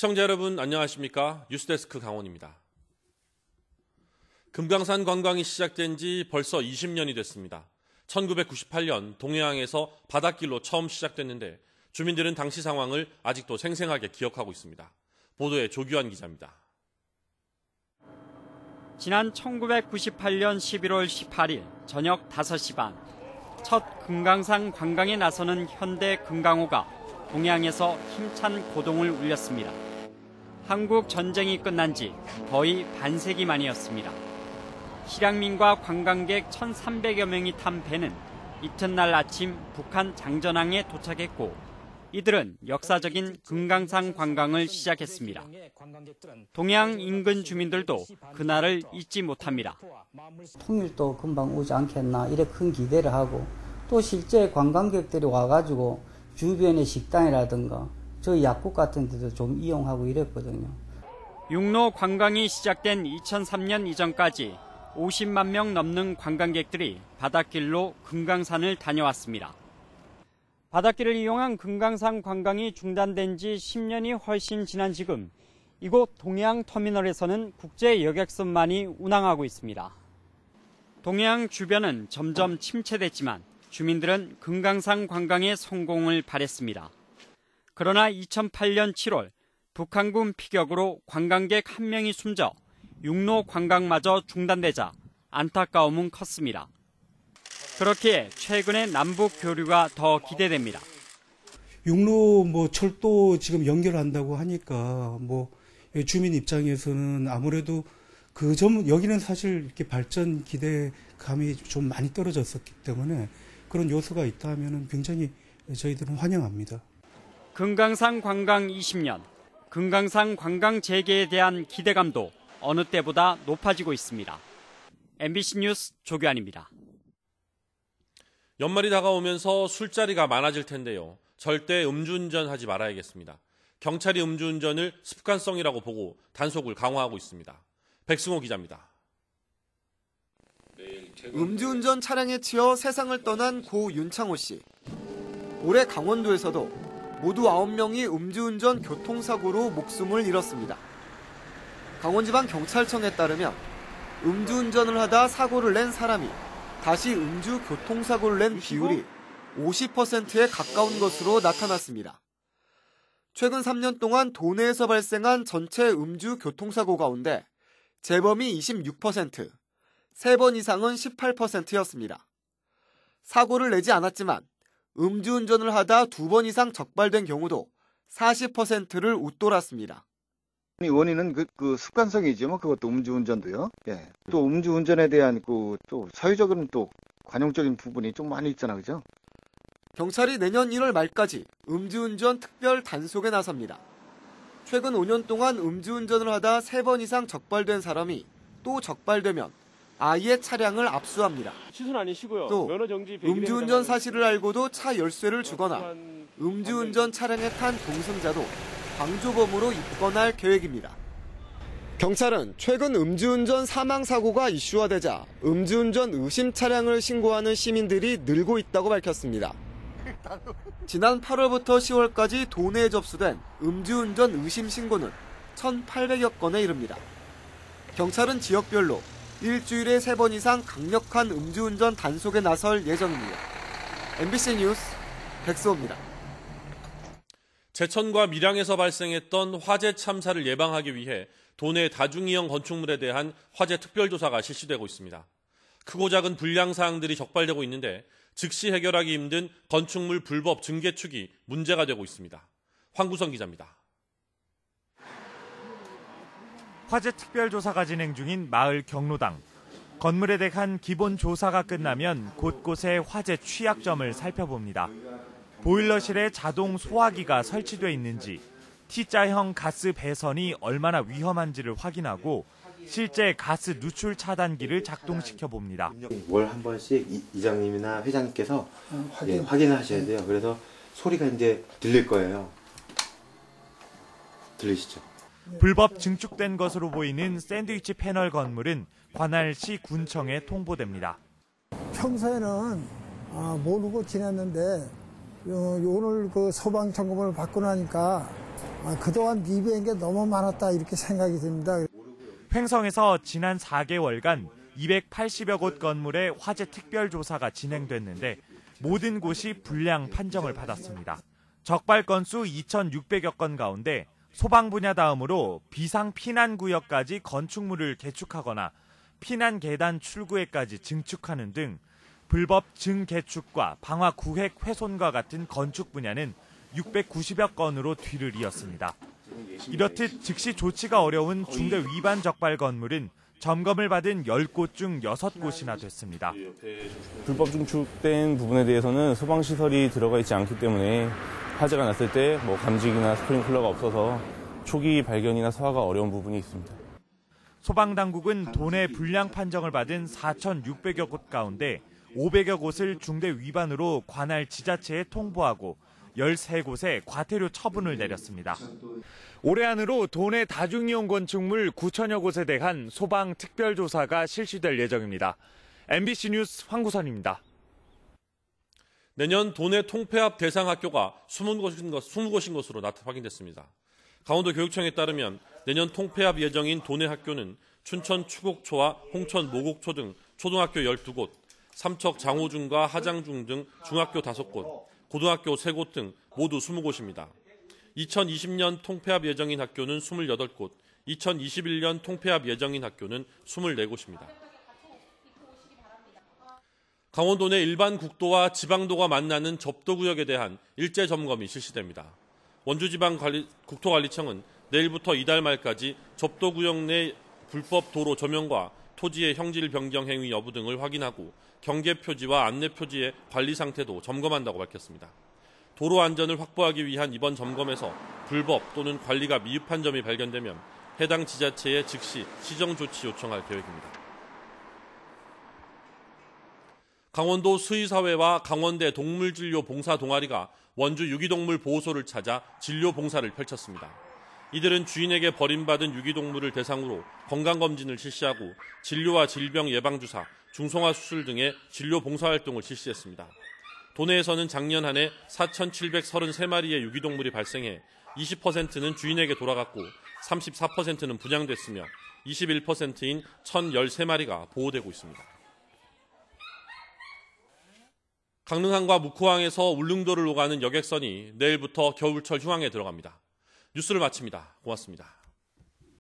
시청자 여러분 안녕하십니까? 뉴스데스크 강원입니다. 금강산 관광이 시작된 지 벌써 20년이 됐습니다. 1998년 동해안에서 바닷길로 처음 시작됐는데 주민들은 당시 상황을 아직도 생생하게 기억하고 있습니다. 보도에 조규환 기자입니다. 지난 1998년 11월 18일 저녁 5시 반, 첫 금강산 관광에 나서는 현대 금강호가 동해안에서 힘찬 고동을 울렸습니다. 한국 전쟁이 끝난 지 거의 반세기 만이었습니다. 실향민과 관광객 1,300여 명이 탄 배는 이튿날 아침 북한 장전항에 도착했고 이들은 역사적인 금강산 관광을 시작했습니다. 동해안 인근 주민들도 그날을 잊지 못합니다. 통일도 금방 오지 않겠나 이래 큰 기대를 하고 또 실제 관광객들이 와가지고 주변의 식당이라든가 저희 약국 같은 데도 좀 이용하고 이랬거든요. 육로 관광이 시작된 2003년 이전까지 50만 명 넘는 관광객들이 바닷길로 금강산을 다녀왔습니다. 바닷길을 이용한 금강산 관광이 중단된 지 10년이 훨씬 지난 지금 이곳 동해안 터미널에서는 국제 여객선만이 운항하고 있습니다. 동해안 주변은 점점 침체됐지만 주민들은 금강산 관광의 성공을 바랬습니다. 그러나 2008년 7월 북한군 피격으로 관광객 1명이 숨져 육로 관광마저 중단되자 안타까움은 컸습니다. 그렇기에 최근에 남북 교류가 더 기대됩니다. 육로 철도 지금 연결한다고 하니까 주민 입장에서는 아무래도 그 점 여기는 사실 이렇게 발전 기대감이 좀 많이 떨어졌었기 때문에 그런 요소가 있다 하면은 굉장히 저희들은 환영합니다. 금강산 관광 20년, 금강산 관광 재개에 대한 기대감도 어느 때보다 높아지고 있습니다. MBC 뉴스 조규환입니다. 연말이 다가오면서 술자리가 많아질 텐데요. 절대 음주운전하지 말아야겠습니다. 경찰이 음주운전을 습관성이라고 보고 단속을 강화하고 있습니다. 백승호 기자입니다. 음주운전 차량에 치여 세상을 떠난 고 윤창호 씨. 올해 강원도에서도 모두 9명이 음주운전 교통사고로 목숨을 잃었습니다. 강원지방경찰청에 따르면 음주운전을 하다 사고를 낸 사람이 다시 음주 교통사고를 낸 비율이 50%에 가까운 것으로 나타났습니다. 최근 3년 동안 도내에서 발생한 전체 음주 교통사고 가운데 재범이 26%, 3번 이상은 18%였습니다. 사고를 내지 않았지만 음주운전을 하다 2번 이상 적발된 경우도 40%를 웃돌았습니다. 원인은 그 습관성이죠. 그것도 음주운전도요. 예. 또 음주운전에 대한 또 사회적으로는 또 관용적인 부분이 좀 많이 있잖아, 그죠? 경찰이 내년 1월 말까지 음주운전 특별 단속에 나섭니다. 최근 5년 동안 음주운전을 하다 3번 이상 적발된 사람이 또 적발되면 아예 차량을 압수합니다. 또 음주운전 사실을 알고도 차 열쇠를 주거나 음주운전 차량에 탄 동승자도 방조범으로 입건할 계획입니다. 경찰은 최근 음주운전 사망사고가 이슈화되자 음주운전 의심 차량을 신고하는 시민들이 늘고 있다고 밝혔습니다. 지난 8월부터 10월까지 도내에 접수된 음주운전 의심 신고는 1,800여 건에 이릅니다. 경찰은 지역별로 일주일에 3번 이상 강력한 음주운전 단속에 나설 예정입니다. MBC 뉴스 백수호입니다. 제천과 밀양에서 발생했던 화재 참사를 예방하기 위해 도내 다중이용 건축물에 대한 화재 특별조사가 실시되고 있습니다. 크고 작은 불량 사항들이 적발되고 있는데 즉시 해결하기 힘든 건축물 불법 증개축이 문제가 되고 있습니다. 황구성 기자입니다. 화재 특별조사가 진행 중인 마을 경로당. 건물에 대한 기본 조사가 끝나면 곳곳의 화재 취약점을 살펴봅니다. 보일러실에 자동 소화기가 설치돼 있는지, T자형 가스 배선이 얼마나 위험한지를 확인하고 실제 가스 누출 차단기를 작동시켜 봅니다. 월 한 번씩 이장님이나 회장님께서 확인을 하셔야 돼요. 그래서 소리가 이제 들릴 거예요. 들리시죠? 불법 증축된 것으로 보이는 샌드위치 패널 건물은 관할시 군청에 통보됩니다. 평소에는 모르고 지냈는데 오늘 그 소방 점검을 받고 나니까 그동안 미비한 게 너무 많았다 이렇게 생각이 듭니다. 횡성에서 지난 4개월간 280여 곳 건물의 화재 특별조사가 진행됐는데 모든 곳이 불량 판정을 받았습니다. 적발 건수 2,600여 건 가운데 소방 분야 다음으로 비상 피난 구역까지 건축물을 개축하거나 피난 계단 출구에까지 증축하는 등 불법 증개축과 방화 구획 훼손과 같은 건축 분야는 690여 건으로 뒤를 이었습니다. 이렇듯 즉시 조치가 어려운 중대 위반 적발 건물은 점검을 받은 10곳 중 6곳이나 됐습니다. 불법 증축된 부분에 대해서는 소방시설이 들어가 있지 않기 때문에 화재가 났을 때 감직이나 스프링클러가 없어서 초기 발견이나 소화가 어려운 부분이 있습니다. 소방당국은 도내 불량 판정을 받은 4,600여 곳 가운데 500여 곳을 중대 위반으로 관할 지자체에 통보하고 13곳에 과태료 처분을 내렸습니다. 올해 안으로 도내 다중이용 건축물 9천여 곳에 대한 소방 특별조사가 실시될 예정입니다. MBC 뉴스 황구선입니다. 내년 도내 통폐합 대상 학교가 20곳인 것으로 확인됐습니다. 강원도 교육청에 따르면 내년 통폐합 예정인 도내 학교는 춘천 추곡초와 홍천 모곡초 등 초등학교 12곳, 삼척 장호중과 하장중 등 중학교 5곳, 고등학교 3곳 등 모두 20곳입니다. 2020년 통폐합 예정인 학교는 28곳, 2021년 통폐합 예정인 학교는 24곳입니다. 강원도 내 일반 국도와 지방도가 만나는 접도구역에 대한 일제 점검이 실시됩니다. 원주지방국토관리청은 내일부터 이달 말까지 접도구역 내 불법 도로 조명과 토지의 형질 변경 행위 여부 등을 확인하고 경계 표지와 안내 표지의 관리 상태도 점검한다고 밝혔습니다. 도로 안전을 확보하기 위한 이번 점검에서 불법 또는 관리가 미흡한 점이 발견되면 해당 지자체에 즉시 시정 조치 요청할 계획입니다. 강원도 수의사회와 강원대 동물진료 봉사 동아리가 원주 유기동물 보호소를 찾아 진료 봉사를 펼쳤습니다. 이들은 주인에게 버림받은 유기동물을 대상으로 건강검진을 실시하고 진료와 질병 예방주사, 중성화 수술 등의 진료 봉사활동을 실시했습니다. 도내에서는 작년 한 해 4,733마리의 유기동물이 발생해 20%는 주인에게 돌아갔고 34%는 분양됐으며 21%인 1,013마리가 보호되고 있습니다. 강릉항과 묵호항에서 울릉도를 오가는 여객선이 내일부터 겨울철 휴항에 들어갑니다. 뉴스를 마칩니다. 고맙습니다.